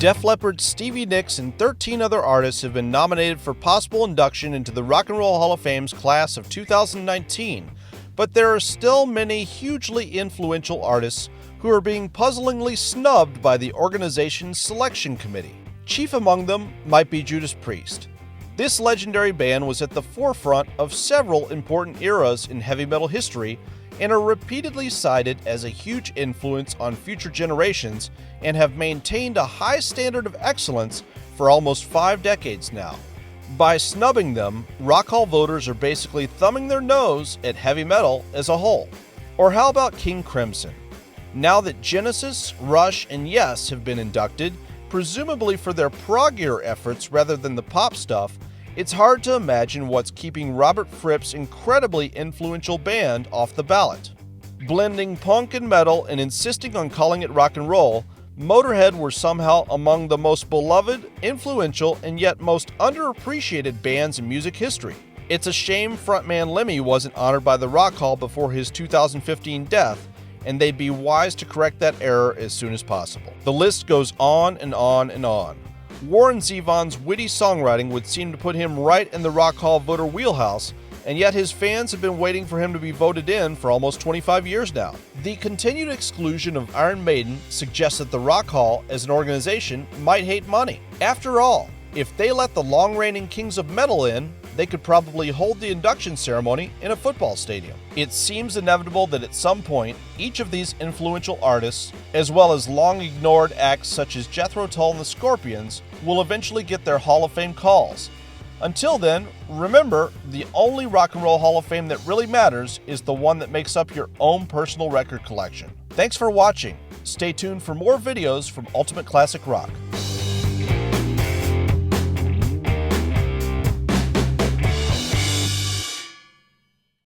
Def Leppard's Stevie Nicks and 13 other artists have been nominated for possible induction into the Rock and Roll Hall of Fame's class of 2019, but there are still many hugely influential artists who are being puzzlingly snubbed by the organization's selection committee. Chief among them might be Judas Priest. This legendary band was at the forefront of several important eras in heavy metal history and are repeatedly cited as a huge influence on future generations and have maintained a high standard of excellence for almost 5 decades now. By snubbing them, Rock Hall voters are basically thumbing their nose at heavy metal as a whole. Or how about King Crimson? Now that Genesis, Rush, and Yes have been inducted, presumably for their proggier efforts rather than the pop stuff, it's hard to imagine what's keeping Robert Fripp's incredibly influential band off the ballot. Blending punk and metal and insisting on calling it rock and roll, Motorhead were somehow among the most beloved, influential, and yet most underappreciated bands in music history. It's a shame frontman Lemmy wasn't honored by the Rock Hall before his 2015 death, and they'd be wise to correct that error as soon as possible. The list goes on and on and on. Warren Zevon's witty songwriting would seem to put him right in the Rock Hall voter wheelhouse, and yet his fans have been waiting for him to be voted in for almost 25 years now. The continued exclusion of Iron Maiden suggests that the Rock Hall, as an organization, might hate money. After all, if they let the long-reigning kings of metal in, they could probably hold the induction ceremony in a football stadium. It seems inevitable that at some point, each of these influential artists, as well as long-ignored acts such as Jethro Tull and the Scorpions, will eventually get their Hall of Fame calls. Until then, remember, the only Rock and Roll Hall of Fame that really matters is the one that makes up your own personal record collection. Thanks for watching. Stay tuned for more videos from Ultimate Classic Rock.